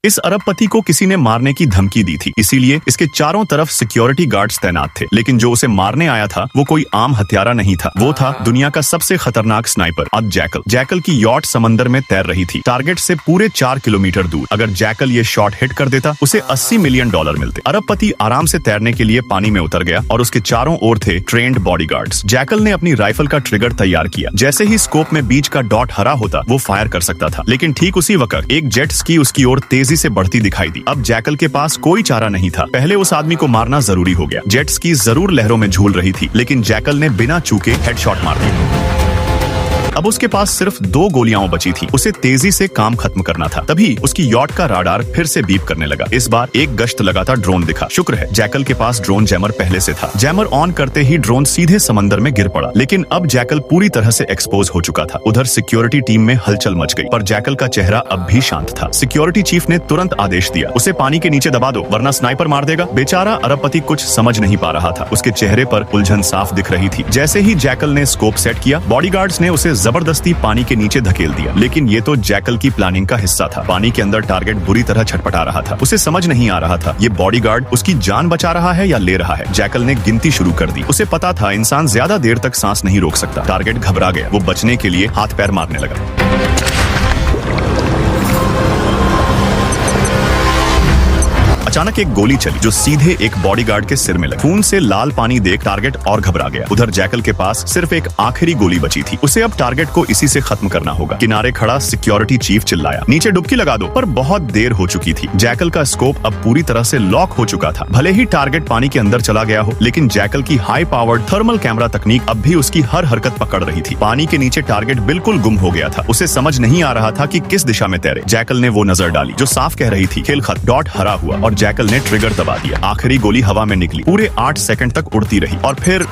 इस अरबपति को किसी ने मारने की धमकी दी थी, इसीलिए इसके चारों तरफ सिक्योरिटी गार्ड्स तैनात थे। लेकिन जो उसे मारने आया था वो कोई आम हत्यारा नहीं था, वो था दुनिया का सबसे खतरनाक स्नाइपर अब जैकल। जैकल की यॉट समंदर में तैर रही थी, टारगेट से पूरे 4 किलोमीटर दूर। अगर जैकल ये शॉट हिट कर देता उसे $80 मिलियन मिलते। अरबपति आराम से तैरने के लिए पानी में उतर गया और उसके चारों ओर थे ट्रेन्ड बॉडीगार्ड्स। जैकल ने अपनी राइफल का ट्रिगर तैयार किया। जैसे ही स्कोप में बीच का डॉट हरा होता वो फायर कर सकता था, लेकिन ठीक उसी वक्त एक जेट स्की उसकी ओर तेजी से बढ़ती दिखाई दी। अब जैकल के पास कोई चारा नहीं था, पहले उस आदमी को मारना जरूरी हो गया। जेट स्की जरूर लहरों में झूल रही थी, लेकिन जैकल ने बिना चूके हेडशॉट मार दिया। अब उसके पास सिर्फ 2 गोलियां बची थी, उसे तेजी से काम खत्म करना था। तभी उसकी यॉट का राडार फिर से बीप करने लगा। इस बार एक गश्त लगाता ड्रोन दिखा। शुक्र है जैकल के पास ड्रोन जैमर पहले से था। जैमर ऑन करते ही ड्रोन सीधे समंदर में गिर पड़ा। लेकिन अब जैकल पूरी तरह से एक्सपोज हो चुका था। उधर सिक्योरिटी टीम में हलचल मच गई, पर जैकल का चेहरा अब भी शांत था। सिक्योरिटी चीफ ने तुरंत आदेश दिया, उसे पानी के नीचे दबा दो वरना स्नाइपर मार देगा। बेचारा अरबपति कुछ समझ नहीं पा रहा था, उसके चेहरे पर उलझन साफ दिख रही थी। जैसे ही जैकल ने स्कोप सेट किया, बॉडीगार्ड्स ने उसे जबरदस्ती पानी के नीचे धकेल दिया। लेकिन ये तो जैकल की प्लानिंग का हिस्सा था। पानी के अंदर टारगेट बुरी तरह छटपटा रहा था। उसे समझ नहीं आ रहा था ये बॉडीगार्ड उसकी जान बचा रहा है या ले रहा है। जैकल ने गिनती शुरू कर दी। उसे पता था इंसान ज्यादा देर तक सांस नहीं रोक सकता। टारगेट घबरा गया, वो बचने के लिए हाथ पैर मारने लगा। अचानक एक गोली चली जो सीधे एक बॉडीगार्ड के सिर में लगी। खून से लाल पानी देख टारगेट और घबरा गया। उधर जैकल के पास सिर्फ एक आखिरी गोली बची थी, उसे अब टारगेट को इसी से खत्म करना होगा। किनारे खड़ा सिक्योरिटी चीफ चिल्लाया, नीचे डुबकी लगा दो, पर बहुत देर हो चुकी थी। जैकल का स्कोप अब पूरी तरह से लॉक हो चुका था। भले ही टारगेट पानी के अंदर चला गया हो, लेकिन जैकल की हाई पावर्ड थर्मल कैमरा तकनीक अब भी उसकी हर हरकत पकड़ रही थी। पानी के नीचे टारगेट बिल्कुल गुम हो गया था। उसे समझ नहीं आ रहा था कि किस दिशा में तैरे। जैकल ने वो नजर डाली जो साफ कह रही थी, खेल खत्म। डॉट हरा हुआ और जैकल ने ट्रिगर दबा दिया। आखिरी गोली हवा में निकली, पूरे 8 सेकंड तक उड़ती रही और फिर